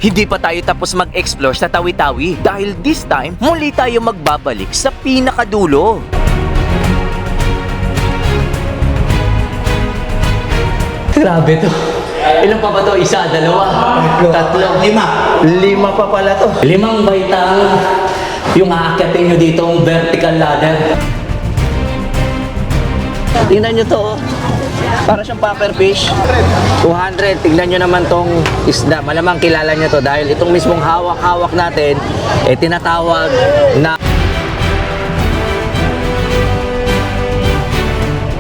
Hindi pa tayo tapos mag-explore sa Tawi-Tawi dahil this time, muli tayo magbabalik sa pinakadulo. Grabe to. Ilan pa ba to? Isa, dalawa, tatlo, lima pa pala to. 5 baitang yung aakyatin nyo ditong vertical ladder. Tingnan nyo to, oh. Para siyang puffer fish. 200. Tignan nyo naman tong isda. Malamang kilala nyo to dahil itong mismong hawak-hawak natin tinatawag na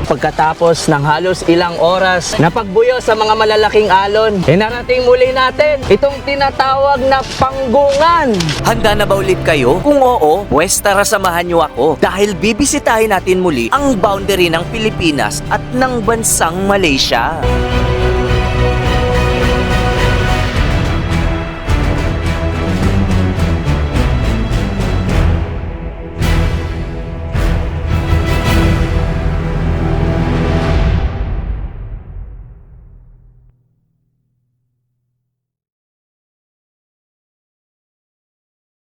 pagkatapos ng halos ilang oras na pagbuyo sa mga malalaking alon, narating muli natin itong tinatawag na panggungan. Handa na ba ulit kayo? Kung oo, pwes tara samahan nyo ako dahil bibisitahin natin muli ang boundary ng Pilipinas at ng bansang Malaysia.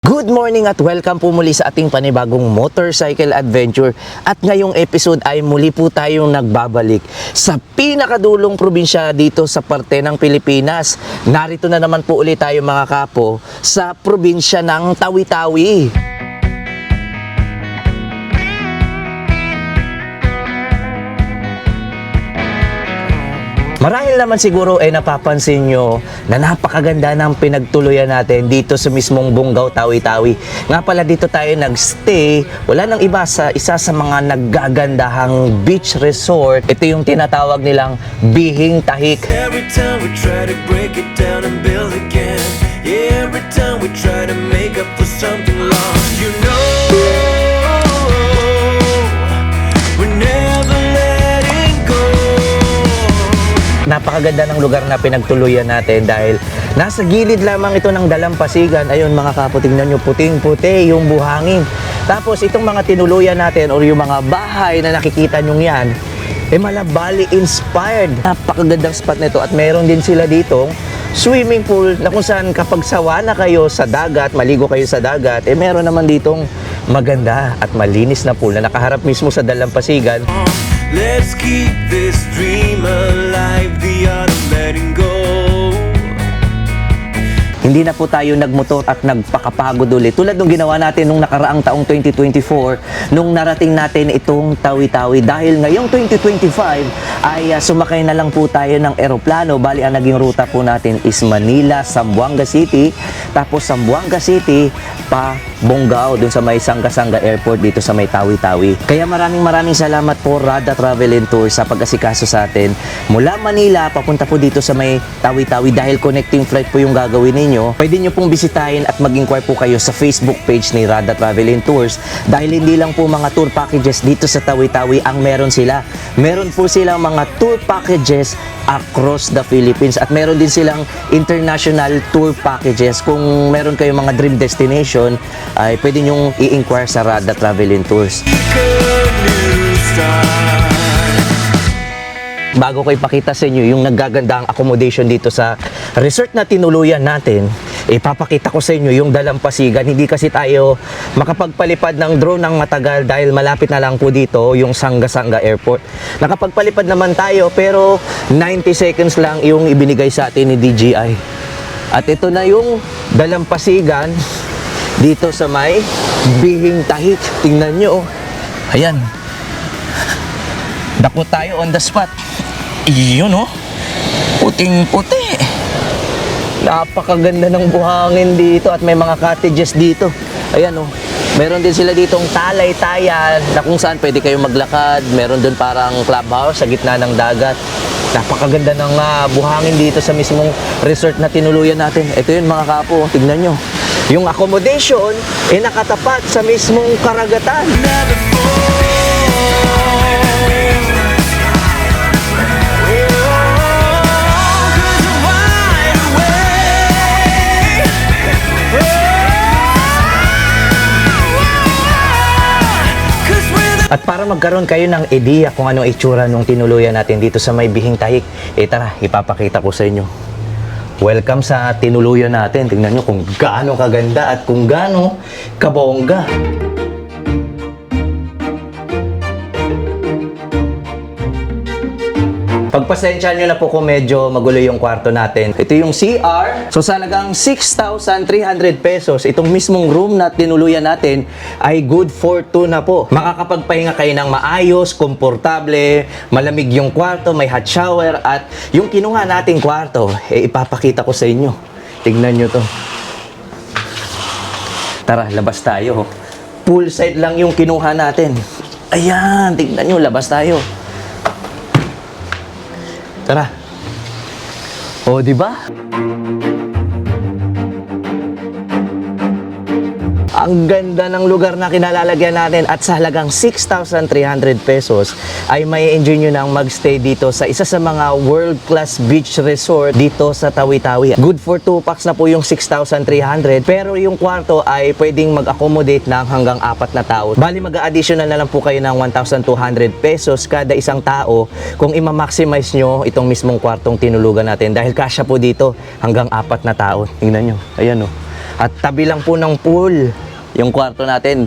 Good morning at welcome po muli sa ating panibagong motorcycle adventure. At ngayong episode ay muli po tayong nagbabalik sa pinakadulong probinsya dito sa parte ng Pilipinas. Narito na naman po ulit tayo mga kapo sa probinsya ng Tawi-Tawi. Marahil naman siguro napapansin nyo na napakaganda ng pinagtuluyan natin dito sa mismong Bungaw, Tawi-Tawi. Nga pala dito tayo nagstay, wala nang iba sa isa sa mga naggagandahang beach resort. Ito yung tinatawag nilang Bihing Tahik. Every time we try to break it down and build again. Every time we try to make up for something lost. You know, we're never letting go. Napakaganda ng lugar na pinagtuluyan natin dahil nasa gilid lamang ito ng dalampasigan. Ayun mga kapo, tingnan nyo, puting-puti yung buhangin. Tapos itong mga tinuluyan natin or yung mga bahay na nakikita nyo yan, Malabali inspired. Napakagandang spot nito at meron din sila ditong swimming pool na kung saan kapag sawa na kayo sa dagat, maligo kayo sa dagat, meron naman ditong maganda at malinis na pool na nakaharap mismo sa dalampasigan. Let's keep this dream alive, the art of letting go. Hindi na po tayo nagmotor at nagpakapagod ulit. Tulad nung ginawa natin nung nakaraang taong 2024, nung narating natin itong Tawi-Tawi. Dahil ngayong 2025 ay sumakay na lang po tayo ng eroplano. Bali, ang naging ruta po natin is Manila, Zamboanga City. Tapos Zamboanga City pa Bungaw, dun sa may Sangga-Sangga Airport dito sa may Tawi-Tawi. Kaya maraming salamat po Rada Travel and Tours sa pag-asikaso sa atin. Mula Manila, papunta po dito sa may Tawi-Tawi dahil connecting flight po yung gagawin ninyo. Pwede nyo pong bisitahin at mag-inquire po kayo sa Facebook page ni Rada Travel and Tours dahil hindi lang po mga tour packages dito sa Tawi-Tawi ang meron sila. Meron po silang mga tour packages across the Philippines at meron din silang international tour packages. Kung meron kayong mga dream destination, ay pwede nyong i-inquire sa Rada Travel and Tours. Bago ko ipakita sa inyo yung naggagandang accommodation dito sa resort na tinuluyan natin, ipapakita ko sa inyo yung dalampasigan. Hindi kasi tayo makapagpalipad ng drone ng matagal dahil malapit na lang po dito yung Sangga-Sangga Airport. Nakapagpalipad naman tayo pero 90 seconds lang yung ibinigay sa atin ni DJI. At ito na yung dalampasigan dito sa may Bihing Tahik. Tingnan nyo, ayan, dako tayo on the spot. Iyon, oh, puting-puti. Napakaganda ng buhangin dito at may mga cottages dito. Ayan, oh, meron din sila ditong talay-tayan na kung saan pwede kayong maglakad. Meron din parang clubhouse sa gitna ng dagat. Napakaganda ng buhangin dito sa mismong resort na tinuluyan natin. Ito yun mga kapo, tignan nyo. Yung accommodation nakatapat sa mismong karagatan. At para magkaroon kayo ng ideya kung anong itsura nung tinuluyan natin dito sa may Bihing Tahik, tara, ipapakita ko sa inyo. Welcome sa tinuluyan natin. Tingnan nyo kung gaano kaganda at kung gaano kabongga. Pagpasensyahan nyo na po kung medyo magulo yung kwarto natin. Ito yung CR. So sa halagang 6,300 pesos, itong mismong room na tinuluyan natin ay good for 2 na po. Makakapagpahinga kayo ng maayos, komportable, malamig yung kwarto, may hot shower, at yung kinuha nating kwarto, ipapakita ko sa inyo. Tignan nyo to. Tara, labas tayo. Poolside lang yung kinuha natin. Ayan, tignan nyo, labas tayo. Tara. O, di ba? Ang ganda ng lugar na kinalalagyan natin at sa halagang 6,300 pesos ay may enjoy nyo nang magstay dito sa isa sa mga world-class beach resort dito sa Tawi-Tawi. Good for 2 packs na po yung 6,300 pero yung kwarto ay pwedeng mag-accommodate ng hanggang 4 na tao. Bali mag-a-additional na lang po kayo ng 1,200 pesos kada isang tao kung ima-maximize nyo itong mismong kwartong tinulugan natin dahil kasya po dito hanggang 4 na tao. Tingnan nyo. Ayan o. At tabi lang po ng pool yung kwarto natin.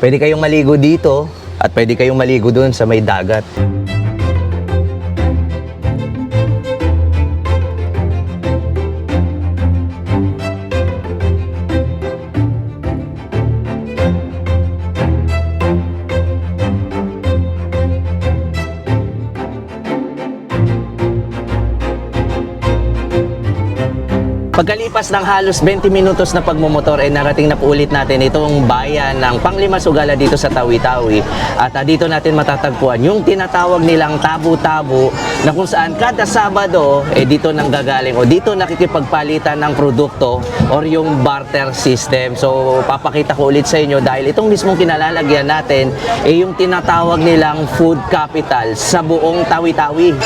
Pwede kayong maligo dito at pwede kayong maligo doon sa may dagat. Pagkalipas ng halos 20 minutos na pagmumotor ay narating na po ulit natin itong bayan ng Panglima Sugala dito sa Tawi-Tawi. At dito natin matatagpuan yung tinatawag nilang Tabu-Tabu na kung saan kada Sabado dito nang gagaling o dito nakikipagpalitan ng produkto or yung barter system. So papakita ko ulit sa inyo dahil itong mismong kinalalagyan natin yung tinatawag nilang food capital sa buong Tawi-Tawi.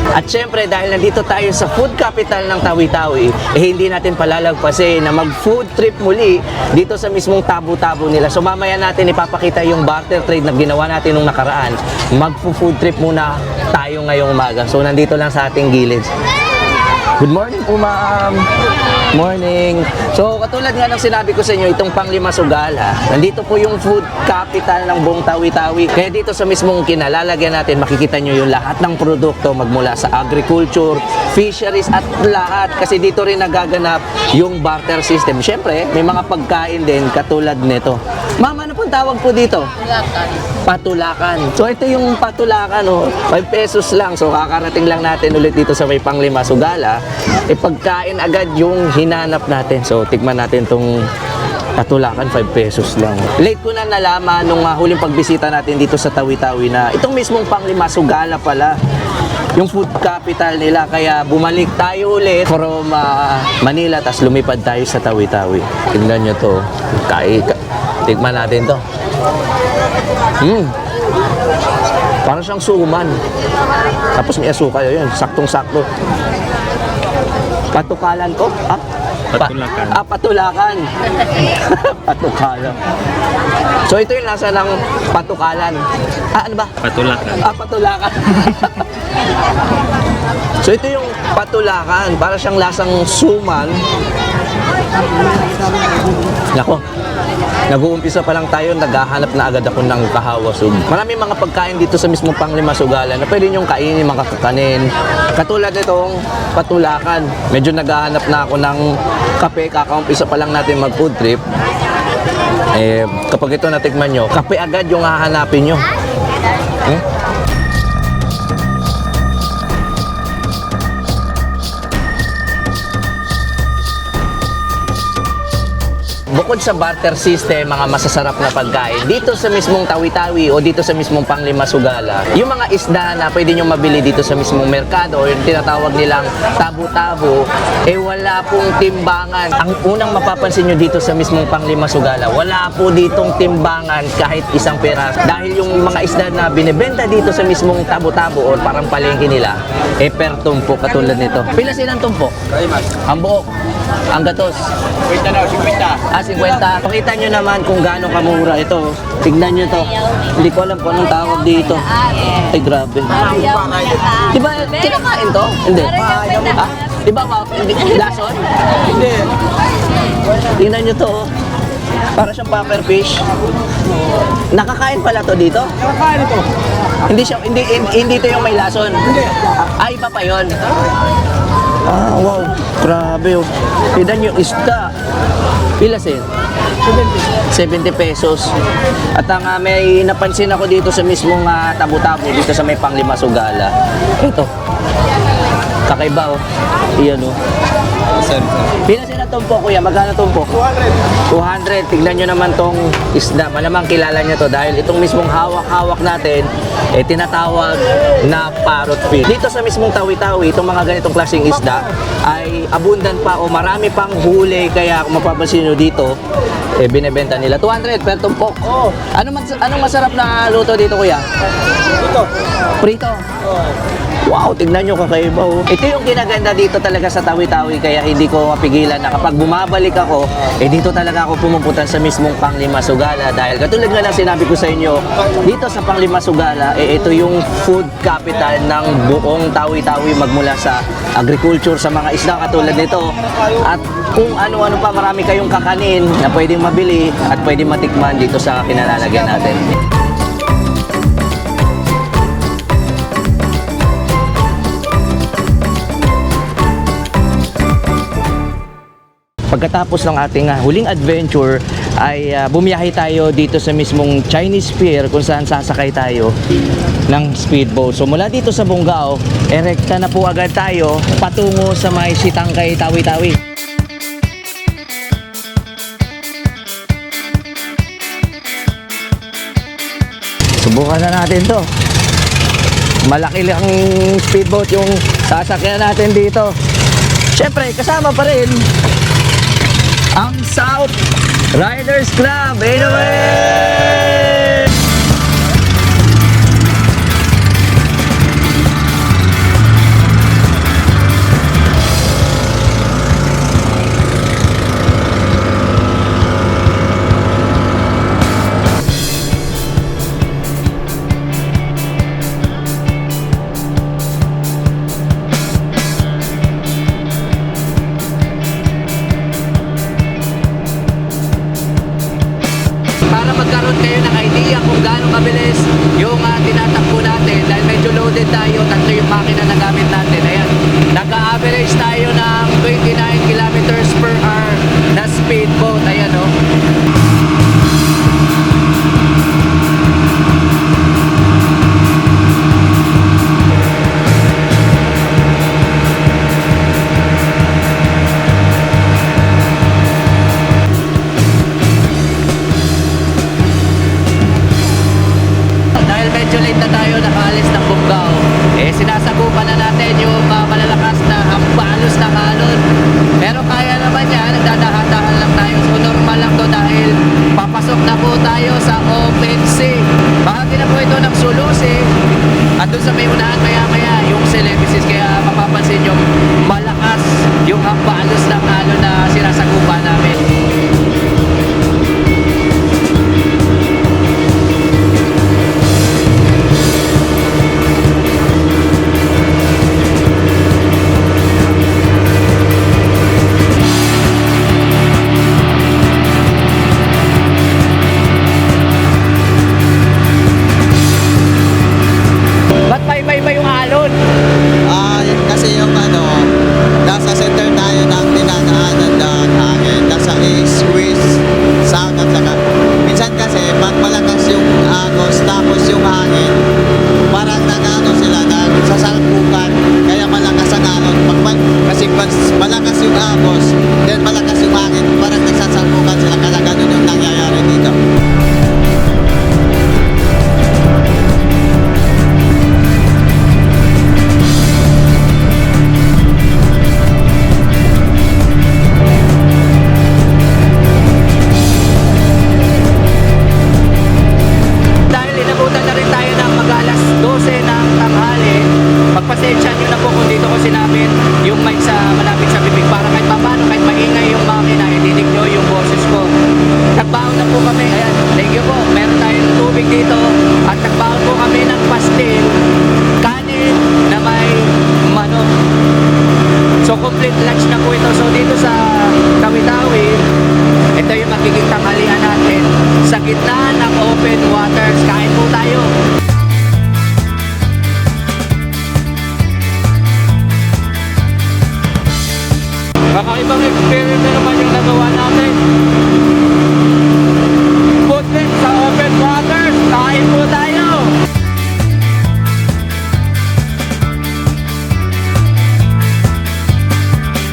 At syempre, dahil nandito tayo sa food capital ng Tawi-Tawi, hindi natin palalagpasin na mag-food trip muli dito sa mismong Tabu-Tabu nila. So mamaya natin ipapakita yung barter trade na ginawa natin nung nakaraan. Mag-food trip muna tayo ngayong umaga. So nandito lang sa ating gilid. Good morning po, ma'am. Morning. So, katulad nga ng sinabi ko sa inyo, itong Panglima Sugala, nandito po yung food capital ng buong Tawi-Tawi. Kaya dito sa mismong kinalalagyan natin, makikita nyo yung lahat ng produkto magmula sa agriculture, fisheries, at lahat. Kasi dito rin nagaganap yung barter system. Siyempre, may mga pagkain din katulad nito. Ma'am, ano pong tawag po dito? Patulakan. Patulakan. So, ito yung patulakan, 5 pesos lang. So, kakarating lang natin ulit dito sa may Panglima Sugala. Pagkain agad yung hinanap natin. So, tikman natin tong patulakan, 5 pesos lang. Late ko na nalaman nung huling pagbisita natin dito sa Tawi-Tawi na itong mismong Panglima Sugala pala yung food capital nila. Kaya bumalik tayo ulit from Manila, tas lumipad tayo sa Tawi-Tawi. Tingnan nyo to. Tikman natin to. Parang siyang suman. Tapos may asukal yun. Saktong-sakto. Patukalan ko? Patulakan. Patulakan. Patukalan. So ito yung lasa ng patukalan. Ano ba? Patulakan. Patulakan. So ito yung patulakan. Para siyang lasang suman. Nako. Nag-uumpisa pa lang tayo, naghahanap na agad ako ng kahawasog. Maraming mga pagkain dito sa mismong Panglima Sugala na pwede nyong kainin, mga kakanin. Katulad nitong patulakan. Medyo naghahanap na ako ng kape, kakaumpisa pa lang natin mag-food trip. Kapag ito natikman nyo, kape agad yung hahanapin nyo. Bukod sa barter system, mga masasarap na pagkain, dito sa mismong Tawi-Tawi o dito sa mismong Panglima Sugala, yung mga isda na pwede nyo mabili dito sa mismong merkado o yung tinatawag nilang tabu-tabu, wala pong timbangan. Ang unang mapapansin nyo dito sa mismong Panglima Sugala, wala po ditong timbangan kahit isang peraso. Dahil yung mga isda na binibenta dito sa mismong tabu-tabu o parang palengke nila, per tumpok katulad nito. Pila silang tumpok? Ang buo. Ang gatos. 50 daw, 50. Ah, 50. Pakita nyo naman kung gaano kamura ito. Tignan nyo to. Hindi ko alam kung anong tawag dito. Ay, grabe. Di ba, kinakain to? Hindi. Ha? Di ba, hindi, lason? Hindi. Tingnan nyo to. Para siyang puffer fish. Nakakain pala to dito? Nakakain ito. Hindi to yung may lason. Ay, iba pa yun. Ah, wow. Grabe oh. Tignan nyo, isda. Pila sin? 70 pesos. At ang may napansin ako dito sa mismong tabo-tabo dito sa may Panglima Sugala. Ito. Kakaiba oh. Iyan oh. Pila sin ang tumpo kuya? Magkano tumpo? 200. 200. Tignan nyo naman tong isda. Malamang kilala nyo to dahil itong mismong hawak-hawak natin tinatawag na parrot fish. Dito sa mismong Tawi-Tawi, itong mga ganitong klaseng isda ay abundant pa o marami pang huli kaya kung mapapansin nyo dito binebenta nila 200 per tumpok. Oh. Anong masarap na luto dito kuya? Ito. Prito. Oh. Wow, tignan nyo kakaiba oh. Ito yung ginaganda dito talaga sa Tawi-Tawi kaya hindi ko mapigilan na kapag bumabalik ako, dito talaga ako pumupunta sa mismong Panglima Sugala dahil katulad nga lang sinabi ko sa inyo, dito sa Panglima Sugala, ito yung food capital ng buong Tawi-Tawi magmula sa agriculture sa mga isda katulad nito at kung ano-ano pa marami kayong kakanin na pwedeng mabili at pwedeng matikman dito sa kinalalagyan natin. Pagkatapos ng ating huling adventure ay bumiyahe tayo dito sa mismong Chinese Pier kung saan sasakay tayo ng speedboat. So mula dito sa Bunggao, erekta na po agad tayo patungo sa may Sitangkay, Tawi-Tawi. Subukan na natin to. Malaki lang speedboat yung sasakyan natin dito. Siyempre, kasama pa rin ang South Riders Club. Anyway! Para magkaroon kayo ng idea kung gaano kabilis yung tinatakbo natin dahil medyo loaded tayo, tatlo yung makina na gamit natin. Ayan, nag-average tayo ng 29 kilometers per hour na speedboat. Ayan o. Medyo late na tayo nakaalis ng Bunggao. Sinasagupan na natin yung malalakas na hampalos ng alon. Pero kaya naman yan, nagdadahan-dahan lang tayo. So normal lang to dahil papasok na po tayo sa open sea. Bahagi na po ito ng Sulusi. At dun sa may unahan maya-maya yung Celebisis. Kaya mapapansin yung malakas yung hampalos ng alon na sinasagupan namin. dito sa Tawi-Tawi, ito yung magiging tanghalian natin sa gitna ng open waters. Kain po tayo. Kakaibang experience na naman yung nagawa natin. Footprint sa open waters. Kain po tayo.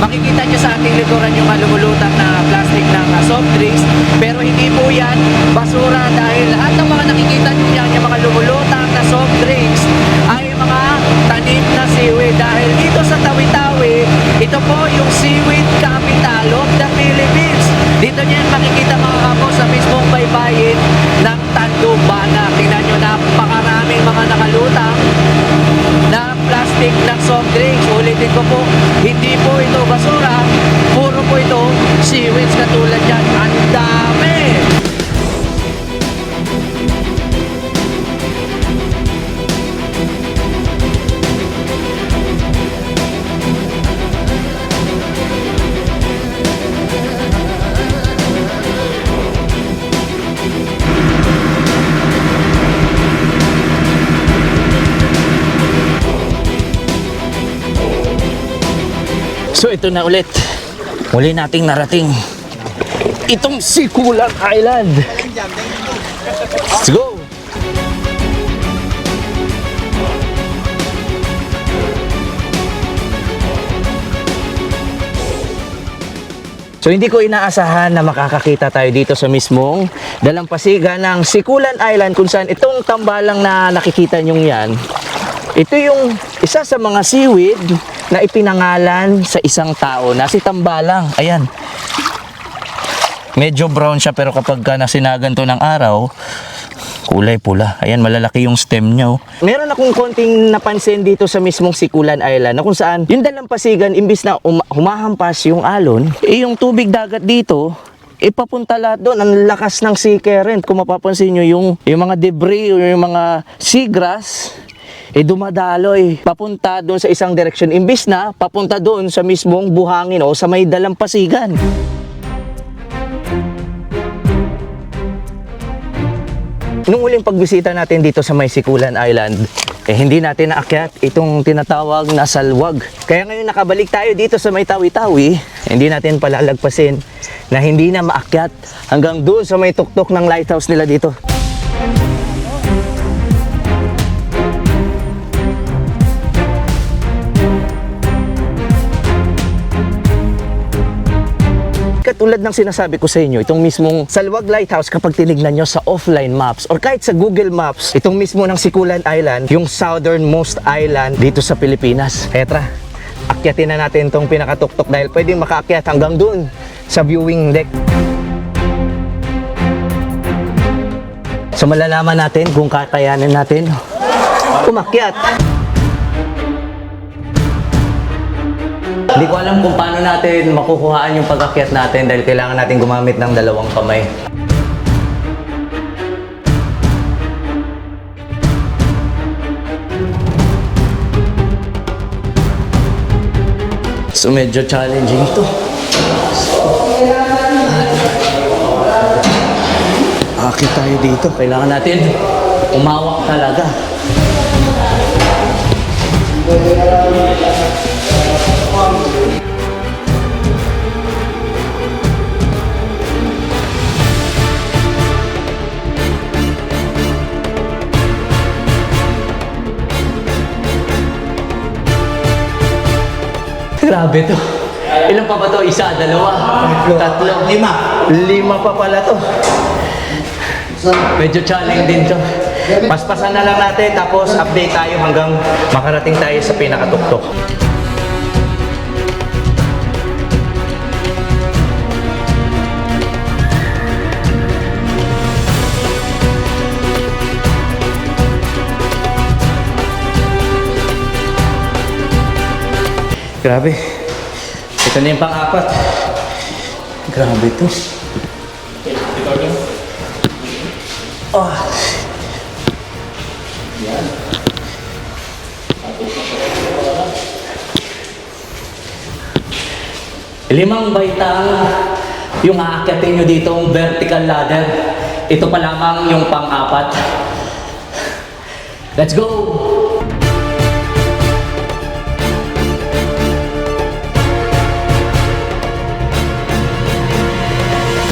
Makikita nyo sa ating likuran yung lumulutang na plastic ng soft drinks, pero hindi po yan basura dahil lahat ng mga nakikita nyo yan, yung mga lumulutang na soft drinks ay mga tanim na seaweed. Dahil dito sa Tawi-Tawi, ito po yung seaweed capital of the Philippines. Dito nyo yan makikita mga kamo sa mismong baybayin ng Tandubana. Tingnan nyo, napakaraming mga nakalutang na plastic ng soft drinks. Ulitin ko po, hindi po ito basura, puro po ito seaweeds katulad yan. Ang dami! So ito na ulit, muli nating narating itong Sikulan Island. Let's go! So hindi ko inaasahan na makakakita tayo dito sa mismong dalampasigan ng Sikulan Island, kung saan itong tambalang na nakikita nyo yan, ito yung isa sa mga seaweed na ipinangalan sa isang tao na si Tambalang. Ayan. Medyo brown siya, pero kapag nasinagan to ng araw, kulay pula. Ayan, malalaki yung stem niya. Oh. Meron akong konting napansin dito sa mismong Sikulan Island na kung saan yung dalampasigan, imbis na humahampas yung alon, yung tubig dagat dito, ipapunta lahat doon. Ang lakas ng sea current. Kung mapapansin nyo, yung mga debris o yung mga seagrass, dumadaloy papunta doon sa isang direksyon imbis na papunta doon sa mismong buhangin o sa may dalampasigan. Nung uling pagbisita natin dito sa may Sikulan Island, hindi natin naakyat itong tinatawag na salwag. Kaya ngayon nakabalik tayo dito sa may Tawi-Tawi, hindi natin palalagpasin na hindi na maakyat hanggang doon sa may tuktok ng lighthouse nila dito. Katulad ng sinasabi ko sa inyo, itong mismong Salwag Lighthouse, kapag tinignan nyo sa offline maps or kahit sa Google Maps, itong mismo ng Sikulan Island, yung southernmost island dito sa Pilipinas. Etra, akyatin na natin itong pinakatuktok dahil pwedeng makaakyat hanggang dun sa viewing deck. So malalaman natin kung kakayanin natin umakyat. Hindi ko alam kung paano natin makukuhaan yung pag-akyat natin dahil kailangan natin gumamit ng dalawang kamay. So medyo challenging ito. Akyat tayo dito. Kailangan natin umawak talaga. Grabe to. Ilan pa ba to? Isa, dalawa, tatlo, lima pa pala to. Medyo challenge din to. Paspasan na lang natin tapos update tayo hanggang makarating tayo sa pinakatuktok. Grabe. Ito na yung pang-apat. Grabe ito. Oh. 5 baitang yung aakyatin nyo ditong vertical ladder. Ito pa lamang yung pang-4. Let's go!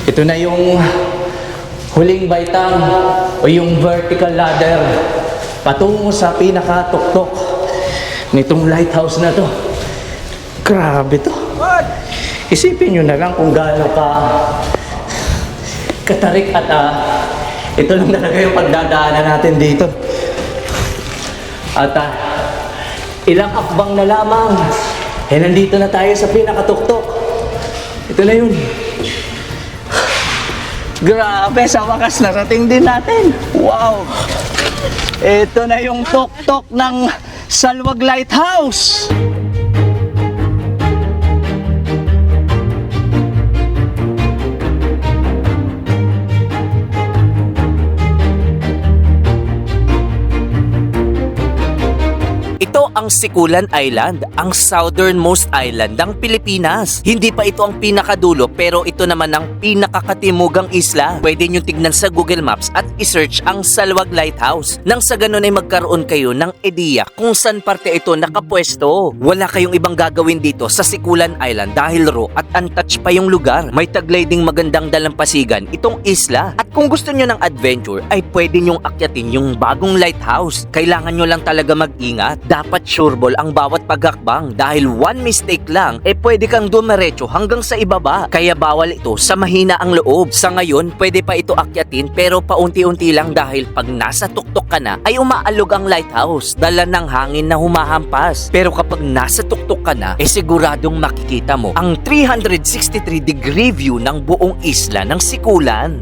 Ito na yung huling baitang o yung vertical ladder patungo sa pinakatuktok nitong lighthouse na to. Grabe to. Isipin nyo na lang kung gaano ka katarik at ito lang talaga yung pagdadaanan natin dito. At ilang akbang na lamang nandito na tayo sa pinakatuktok. Ito na yun. Grabe, sa wakas narating din natin. Wow! Ito na yung tuktok ng Salwag Lighthouse. Ito ang Sikulan Island, ang southernmost island ng Pilipinas. Hindi pa ito ang pinakadulo pero ito naman ang pinakakatimugang isla. Pwede nyo tignan sa Google Maps at isearch ang Salwag Lighthouse. Nang sa ganun ay magkaroon kayo ng ideya kung saan parte ito nakapwesto. Wala kayong ibang gagawin dito sa Sikulan Island dahil raw at untouched pa yung lugar. May taglay ding magandang dalampasigan itong isla. At kung gusto nyo ng adventure ay pwede nyong akyatin yung bagong lighthouse. Kailangan nyo lang talaga mag-ingat. Dapat sureball ang bawat paghakbang dahil one mistake lang pwede kang dumiretso hanggang sa ibaba. Kaya bawal ito sa mahina ang loob. Sa ngayon, pwede pa ito akyatin pero paunti-unti lang dahil pag nasa tuktok ka na ay umaalog ang lighthouse. Dala ng hangin na humahampas. Pero kapag nasa tuktok ka na, siguradong makikita mo ang 363-degree view ng buong isla ng Sikulan.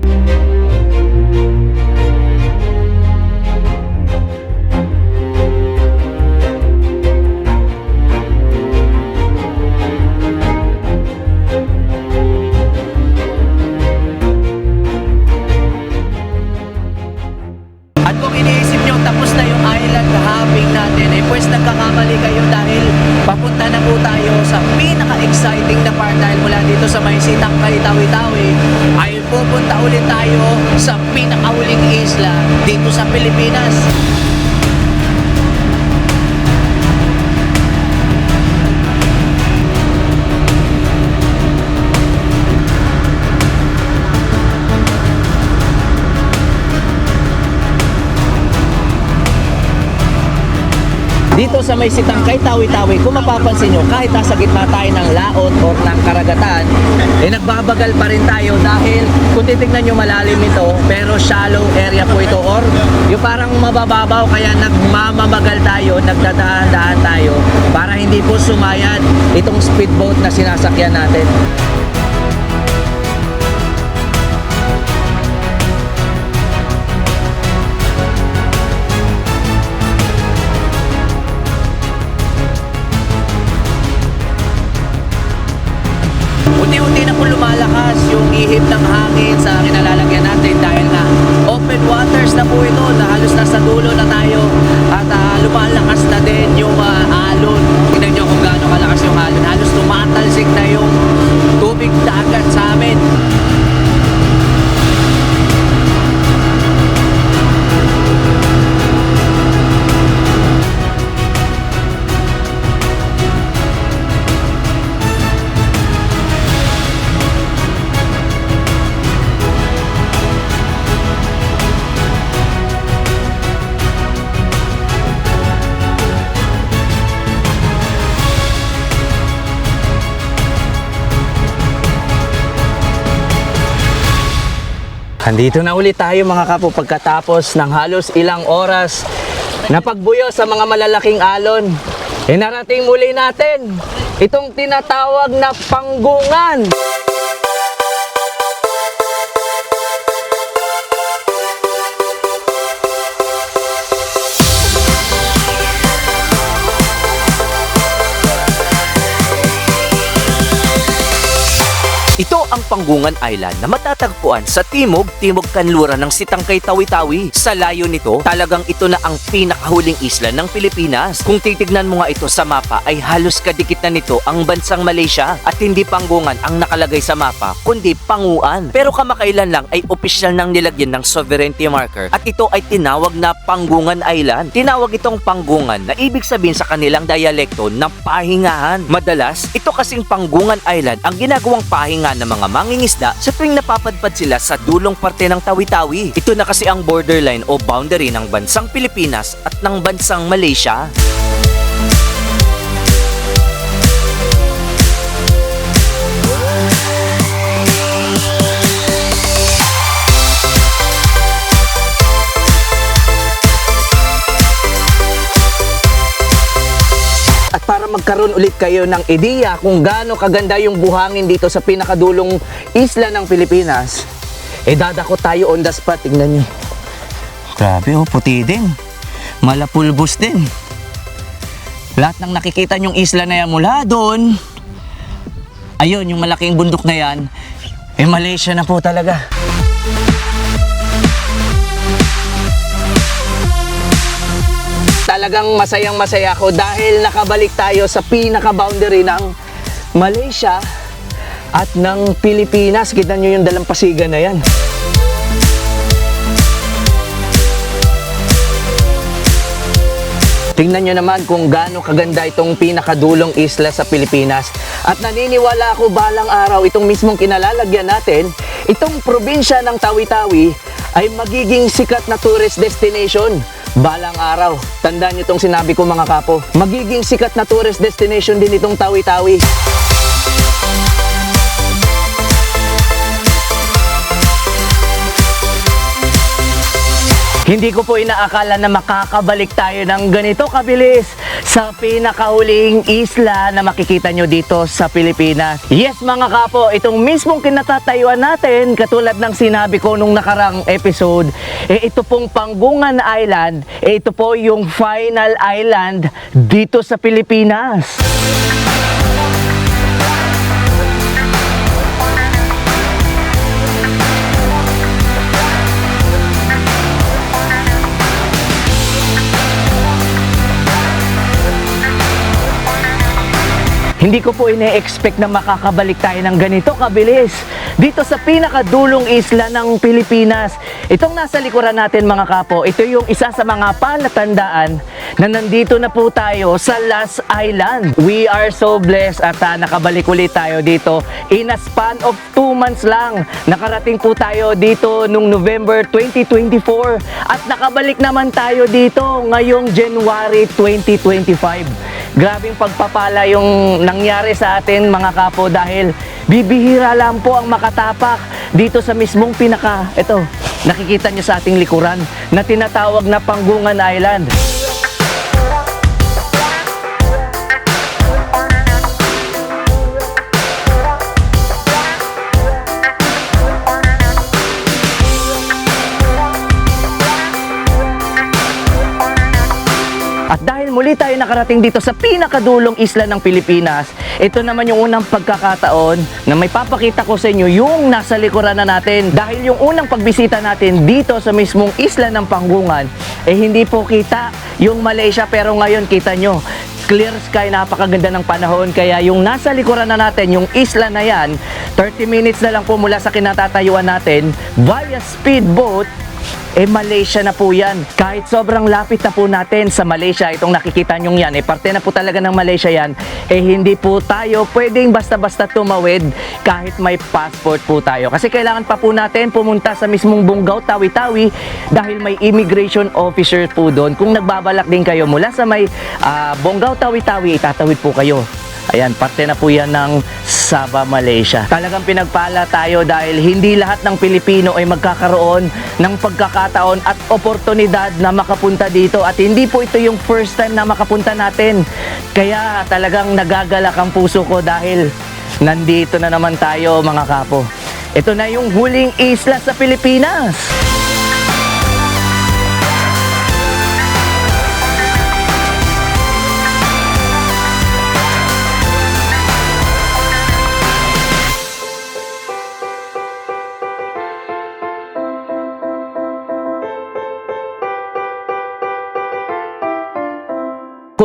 At kung iniisip nyo tapos na yung island hopping natin, pues nagkakamali kayo dahil papunta na po tayo sa pinaka-exciting na part dahil mula dito sa may Sitangkay, Tawi-Tawi ay pupunta ulit tayo sa pinakauling isla dito sa Pilipinas. Dito sa may Sitangkay, Tawi-Tawi, kung mapapansin nyo, kahit nasa gitna tayo ng laot o ng karagatan, nagbabagal pa rin tayo dahil kung titignan nyo malalim ito, pero shallow area po ito or yung parang mabababaw kaya nagmamabagal tayo, nagdadahan-dahan tayo para hindi po sumayad itong speedboat na sinasakyan natin. Unti-unti na po lumalakas yung ihip ng hangin sa kinalalagyan natin dahil na open waters na po ito na halos nasa dulo na tayo at lumalakas na din yung alon. Tignan nyo kung gaano kalakas yung alon. Halos tumatalsik na yung tubig dagat sa amin. Andito na ulit tayo mga kapo pagkatapos ng halos ilang oras na pagbuyo sa mga malalaking alon. Narating muli natin itong tinatawag na Panggungan. Ito ang Panggungan Island na matatagpuan sa timog kanluran ng Sitangkay, Tawi-Tawi. Sa layo nito, talagang ito na ang pinakahuling isla ng Pilipinas. Kung titignan mo nga ito sa mapa ay halos kadikit na nito ang bansang Malaysia at hindi Panggungan ang nakalagay sa mapa kundi Panguan. Pero kamakailan lang ay opisyal nang nilagyan ng sovereignty marker at ito ay tinawag na Panggungan Island. Tinawag itong Panggungan na ibig sabihin sa kanilang dialekto na pahingahan. Madalas, ito kasing Panggungan Island ang ginagawang pahinga ng mga mangingisda sa tuwing napapadpad sila sa dulong parte ng Tawi-Tawi. Ito na kasi ang borderline o boundary ng bansang Pilipinas at ng bansang Malaysia. At para magkaroon ulit kayo ng ideya kung gaano kaganda yung buhangin dito sa pinakadulong isla ng Pilipinas, dadako tayo on the spot. Tingnan nyo. Grabe oh, puti din. Malapulbos din. Lahat ng nakikita nyong isla na yan mula doon, ayun, yung malaking bundok na yan, Malaysia na po talaga. Talagang masayang-masaya ako dahil nakabalik tayo sa pinaka-boundary ng Malaysia at ng Pilipinas. Kita nyo yung dalampasigan na yan. Tingnan nyo naman kung gaano kaganda itong pinakadulong isla sa Pilipinas. At naniniwala ako balang araw itong mismong kinalalagyan natin, itong probinsya ng Tawi-Tawi ay magiging sikat na tourist destination. Balang araw, tandaan nyo itong sinabi ko mga kapo, magiging sikat na tourist destination din itong Tawi-Tawi. Hindi ko po inaakala na makakabalik tayo ng ganito kabilis sa pinakahuling isla na makikita nyo dito sa Pilipinas. Yes mga kapo, itong mismong kinatatayuan natin, katulad ng sinabi ko nung nakarang episode, ito pong Panggungan Island, ito po yung final island dito sa Pilipinas. Hindi ko po ine-expect na makakabalik tayo ng ganito kabilis dito sa pinakadulong isla ng Pilipinas. Itong nasa likuran natin mga kapo, ito yung isa sa mga palatandaan na nandito na po tayo sa Last Island. We are so blessed at nakabalik ulit tayo dito in a span of 2 months lang. Nakarating po tayo dito nung November 2024 at nakabalik naman tayo dito ngayong January 2025. Grabing pagpapala yung nangyari sa atin mga kapo dahil bibihira lang po ang makatapak dito sa mismong ito, nakikita nyo sa ating likuran na tinatawag na Panggungan Island. At dahil muli tayo nakarating dito sa pinakadulong isla ng Pilipinas, ito naman yung unang pagkakataon na may papakita ko sa inyo yung nasa likuran na natin. Dahil yung unang pagbisita natin dito sa mismong isla ng Panggungan, hindi po kita yung Malaysia, pero ngayon kita nyo. Clear sky, napakaganda ng panahon, kaya yung nasa likuran na natin, yung isla na yan, 30 minutes na lang po mula sa kinatatayuan natin, via speedboat, Malaysia na po yan. Kahit sobrang lapit na po natin sa Malaysia, itong nakikita nyo yan, parte na po talaga ng Malaysia yan, hindi po tayo pwedeng basta-basta tumawid kahit may passport po tayo. Kasi kailangan pa po natin pumunta sa mismong Bungaw, Tawi-Tawi dahil may immigration officer po doon. Kung nagbabalak din kayo mula sa may Bungaw, Tawi-Tawi, itatawid po kayo. Ayan, parte na po yan ng Sabah, Malaysia. Talagang pinagpala tayo dahil hindi lahat ng Pilipino ay magkakaroon ng pagkakataon at oportunidad na makapunta dito. At hindi po ito yung first time na makapunta natin. Kaya talagang nagagalak ang puso ko dahil nandito na naman tayo mga kapo. Ito na yung huling isla sa Pilipinas.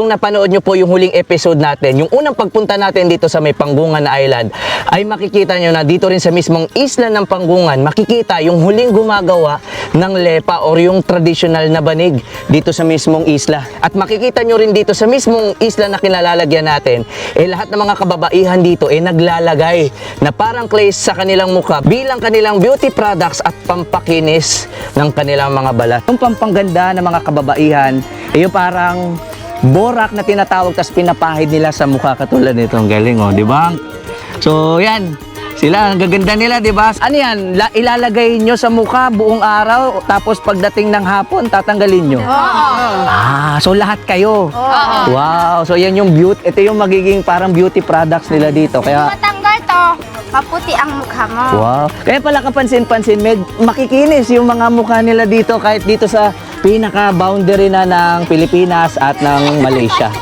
kung napanood nyo po yung huling episode natin, yung unang pagpunta natin dito sa may Panggungan na island, ay makikita nyo na dito rin sa mismong isla ng Panggungan, makikita yung huling gumagawa ng lepa or yung traditional na banig dito sa mismong isla. At makikita nyo rin dito sa mismong isla na kinalalagyan natin, lahat ng mga kababaihan dito naglalagay na parang clay sa kanilang mukha bilang kanilang beauty products at pampakinis ng kanilang mga balat. Yung pampangganda ng mga kababaihan, yung parang borak na tinatawag tas pinapahid nila sa mukha katulad nito. Ang galing, oh, di ba? So, yan. Sila, ang gaganda nila, di ba? Ano yan? Ilalagay nyo sa mukha buong araw, tapos pagdating ng hapon, tatanggalin nyo? So lahat kayo? Wow! So yan yung beauty, ito yung magiging parang beauty products nila dito. Kaya, Matanggal to, maputi ang mukha mo. wow! Kaya pala kapansin-pansin, makikinis yung mga mukha nila dito kahit dito sa pinaka-boundary na ng Pilipinas at ng Malaysia.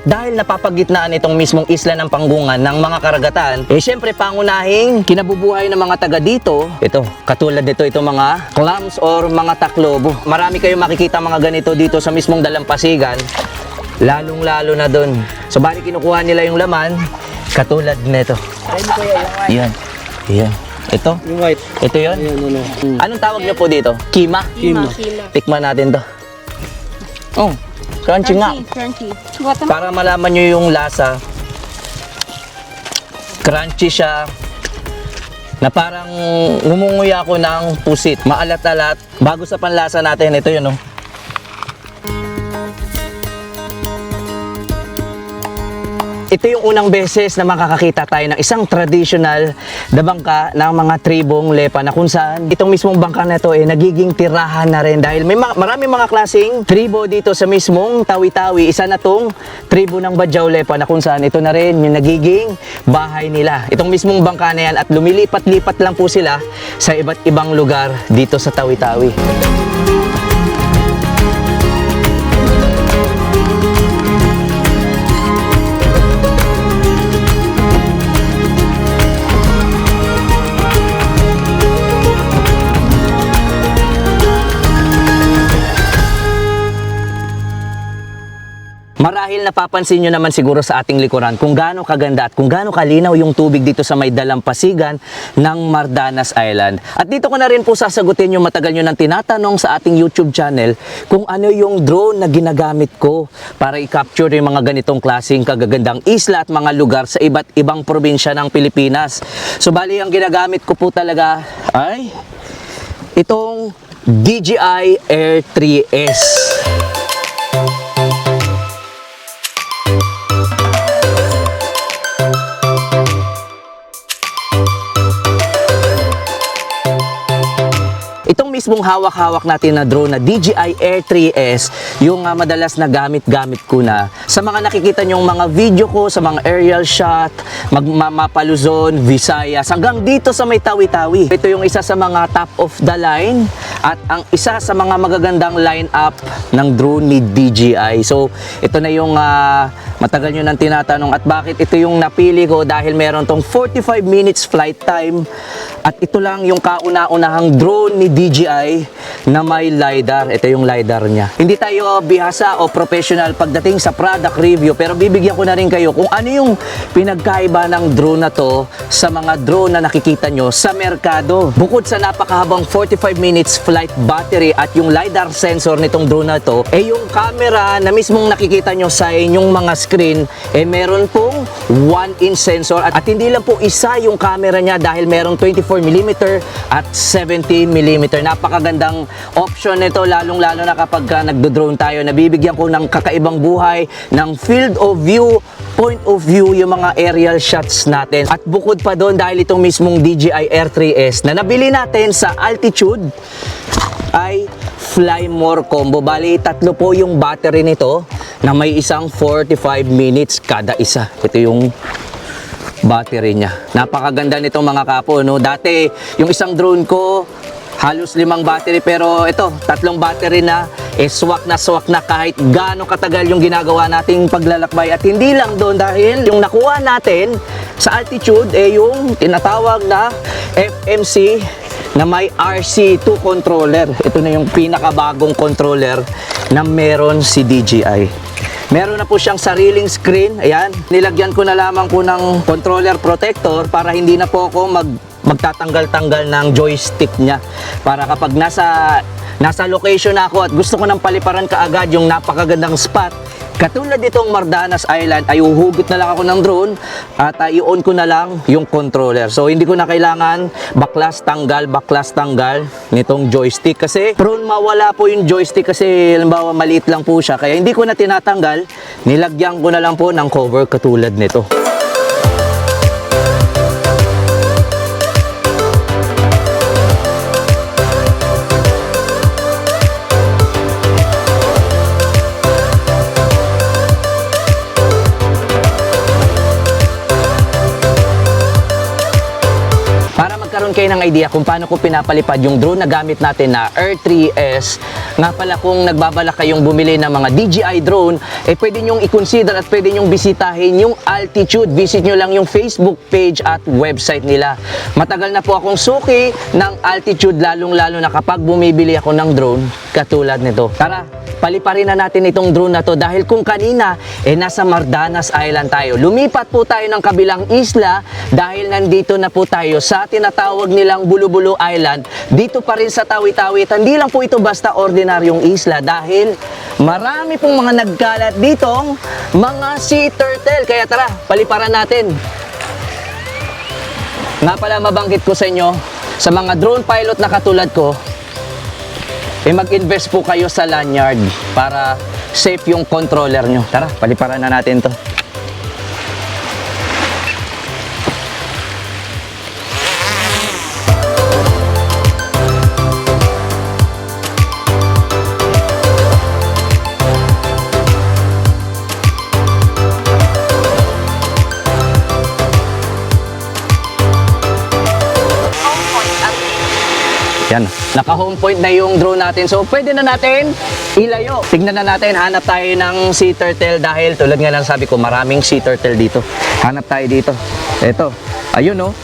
At dahil napapagitnaan itong mismong isla ng Panggungan ng mga karagatan, syempre pangunahing kinabubuhay ng mga taga dito, ito, katulad nito, itong mga clams or mga taklobo. Marami kayong makikita mga ganito dito sa mismong dalampasigan, lalong-lalo na doon. So bali kinukuha nila yung laman, katulad nito. Yan. Yan. Ito? Yung white. Ito yun? Ayan. Anong tawag nyo po dito? Kima? Kima. Tikman natin to. Oh, crunchy nga. Crunchy. Para malaman nyo yung lasa, crunchy siya, na parang ngumunguya ako ng pusit. Maalat-alat. Bago sa panlasa natin, ito yun, oh. Ito yung unang beses na makakakita tayo ng isang traditional na bangka ng mga tribong Lepa na kung saan itong mismong bangka na ito nagiging tirahan na rin dahil may maraming mga klaseng tribo dito sa mismong Tawi-Tawi. Isa na tong tribo ng Badjao Lepa na kung saan ito na rin yung nagiging bahay nila. Itong mismong bangka na yan at lumilipat-lipat lang po sila sa iba't ibang lugar dito sa Tawi-Tawi. Marahil napapansin nyo naman siguro sa ating likuran kung gaano kaganda at kung gaano kalinaw yung tubig dito sa may dalampasigan ng Mardanas Island. At dito ko na rin po sasagutin yung matagal nyo nang tinatanong sa ating YouTube channel kung ano yung drone na ginagamit ko para i-capture yung mga ganitong klaseng kagagandang isla at mga lugar sa iba't ibang probinsya ng Pilipinas. So bali ang ginagamit ko po talaga ay itong DJI Air 3S. Itong mismong hawak-hawak natin na drone na DJI Air 3S, yung madalas na gamit-gamit ko na sa mga nakikita nyong mga video ko, sa mga aerial shot, Mapa Luzon, Visayas, hanggang dito sa may Tawi-Tawi. Ito yung isa sa mga top of the line at ang isa sa mga magagandang line-up ng drone ni DJI. So, ito na yung matagal nyo nang tinatanong at bakit ito yung napili ko dahil meron tong 45 minutes flight time at ito lang yung kauna-unahang drone ni DJI na may LiDAR. Ito yung LiDAR niya. Hindi tayo bihasa o professional pagdating sa product review pero bibigyan ko na rin kayo kung ano yung pinagkaiba ng drone na to sa mga drone na nakikita nyo sa merkado. Bukod sa napakahabang 45 minutes flight battery at yung LiDAR sensor nitong drone na to, yung camera na mismong nakikita nyo sa inyong mga screen, meron pong 1-inch sensor at hindi lang po isa yung camera niya dahil merong 24mm at 70mm. Napakagandang option nito lalong-lalo na kapag nagdo-drone tayo. Nabibigyan ko ng kakaibang buhay, ng field of view, point of view yung mga aerial shots natin. At bukod pa doon dahil itong mismong DJI Air 3S na nabili natin sa Altitude ay Fly More Combo. Bali, 3 po yung battery nito na may isang 45 minutes kada isa. Ito yung battery niya. Napakaganda nitong mga kapo, no? Dati, yung isang drone ko, halos 5 battery, pero ito, 3 battery na, swak na kahit gaano katagal yung ginagawa nating paglalakbay. At hindi lang doon, dahil yung nakuha natin sa altitude yung tinatawag na FMC na may RC2 controller. Ito na yung pinakabagong controller na meron si DJI. Meron na po siyang sariling screen. Ayan, nilagyan ko na lamang po ng controller protector para hindi na po ako magtatanggal-tanggal ng joystick niya. Para kapag nasa location na ako at gusto ko nang paliparan kaagad yung napakagandang spot, katulad ditong Mardanas Island, ay uhugot na lang ako ng drone at i-on ko na lang yung controller. So hindi ko na kailangan baklas tanggal nitong joystick, kasi prone mawala po yung joystick kasi halimbawa maliit lang po siya, kaya hindi ko na tinatanggal, nilagyan ko na lang po ng cover katulad nito. Magkaroon kayo ng idea kung paano ko pinapalipad yung drone na gamit natin na Air 3S. Nga pala, kung nagbabalak kayong bumili ng mga DJI drone, pwede nyong i-consider at pwede nyong bisitahin yung Altitude. Visit nyo lang yung Facebook page at website nila. Matagal na po akong suki ng Altitude, lalong-lalo na kapag bumibili ako ng drone katulad nito. Tara, paliparin na natin itong drone na to, dahil kung kanina nasa Mardanas Island tayo, lumipat po tayo ng kabilang isla dahil nandito na po tayo sa tinatawag nilang Bulu-Bulu Island. Dito pa rin sa Tawi-Tawi. Hindi lang po ito basta ordinaryong isla, dahil marami pong mga nagkalat ditong mga sea turtle. Kaya tara, paliparan natin. Nga pala, mabanggit ko sa inyo, sa mga drone pilot na katulad ko, mag-invest po kayo sa lanyard para safe yung controller nyo. Tara, paliparan na natin to. Yan, naka-home point na yung drone natin. So, pwede na natin ilayo. Tignan na natin, hanap tayo ng sea turtle, dahil tulad nga lang sabi ko, maraming sea turtle dito. Hanap tayo dito. Ito, ayun oh.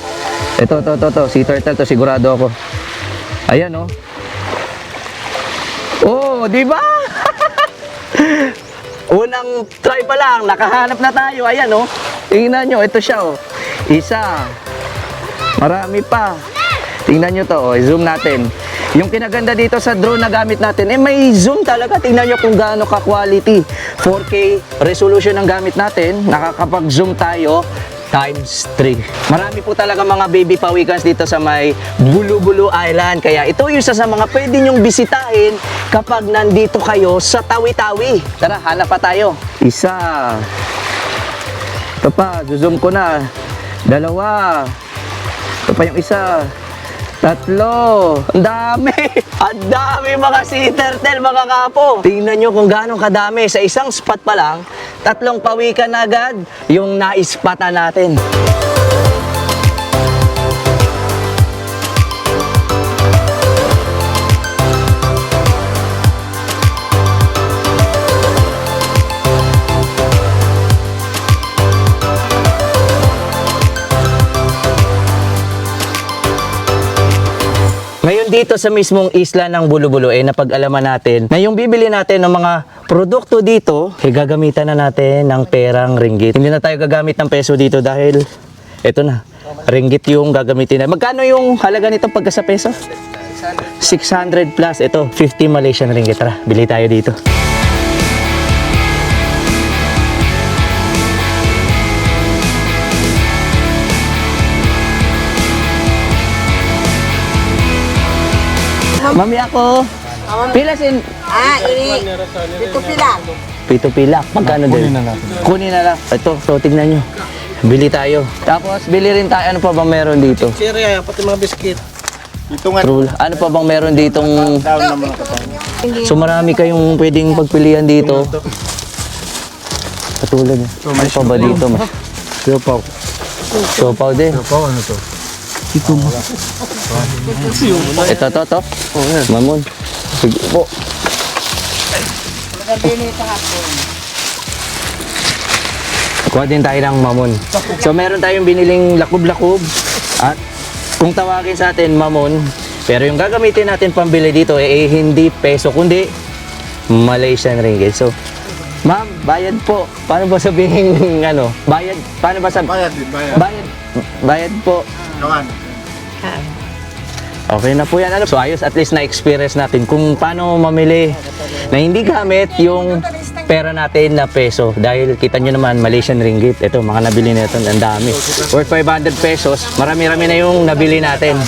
Ito, sea turtle to, sigurado ako. Ayan oh. Oh, di ba? Unang try pa lang, nakahanap na tayo. Ayan oh. Tingnan nyo, ito siya oh. Isa. Marami pa. Tingnan nyo to, zoom natin. Yung kinaganda dito sa drone na gamit natin, may zoom talaga. Tingnan nyo kung gaano ka-quality. 4K resolution ang gamit natin. Nakakapag-zoom tayo times 3. Marami po talaga mga baby pawikans dito sa may Bulu-Bulu Island. Kaya ito yung isa sa mga pwede nyong bisitahin kapag nandito kayo sa Tawi-Tawi. Tara, hanap pa tayo. Isa. Ito pa, zoom ko na. Dalawa. Ito pa yung isa. Tatlo. Ang dami. Ang dami mga sea turtle, mga kapo. Tingnan nyo kung gaano kadami. Sa isang spot pa lang, 3 pawikan na agad yung naispatan natin. Ngayon dito sa mismong isla ng Bulu-Bulu, napag-alaman natin na yung bibili natin ng mga produkto dito, gagamitan na natin ng perang ringgit. Hindi na tayo gagamit ng peso dito dahil ito na, ringgit yung gagamitin na. Magkano yung halaga nito pagka sa peso? 600 plus. Ito, 50 Malaysian ringgit. Tara, bili tayo dito. Mami ako. Pila sin? Dito pila. Pito pilak. Magkano din? Kunin na lang. Ito, so tignan nyo. Bili tayo. Tapos bili rin tayo. Ano pa bang meron dito? Siriya, pati mga biskit. Ito nga. True. Ano pa bang meron ditong... Down na mga kasama. So marami kayong pwedeng pagpilian dito. Katulad. Ano pa ba dito? Siopaw. Siopaw din. Siopaw, ano to? Ito, to. Mamon. Sige po. Gabi nito hapon. Kuha din tayo ng mamon. So meron tayong biniling lakob-lakob at kung tawagin sa atin mamon, pero yung gagamitin natin pambili dito hindi peso kundi Malaysian ringgit. So ma'am, bayad po. Paano ba sabihin ano? Bayad. Paano ba sabihin? Bayad din, bayad. Bayad po. Kawan. Okay na po yan. Ano? So ayos, at least na-experience natin kung paano mamili na hindi gamit yung pera natin na peso. Dahil kita nyo naman, Malaysian ringgit. Ito, mga nabili na ito, ang dami. Worth 500 pesos. Marami-rami na yung nabili natin.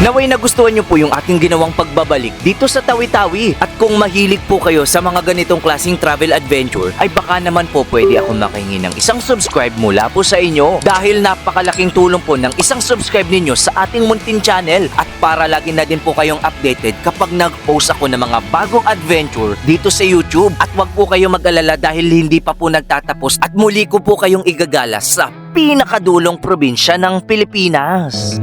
Naway nagustuhan nyo po yung ating ginawang pagbabalik dito sa Tawi-Tawi. At kung mahilig po kayo sa mga ganitong klaseng travel adventure, ay baka naman po pwede akong makahingi ng isang subscribe mula po sa inyo. Dahil napakalaking tulong po ng isang subscribe ninyo sa ating muntin channel. At para lagi na din po kayong updated kapag nag-post ako ng mga bagong adventure dito sa YouTube. At wag po kayong mag-alala dahil hindi pa po nagtatapos at muli ko po kayong igagala sa pinakadulong probinsya ng Pilipinas.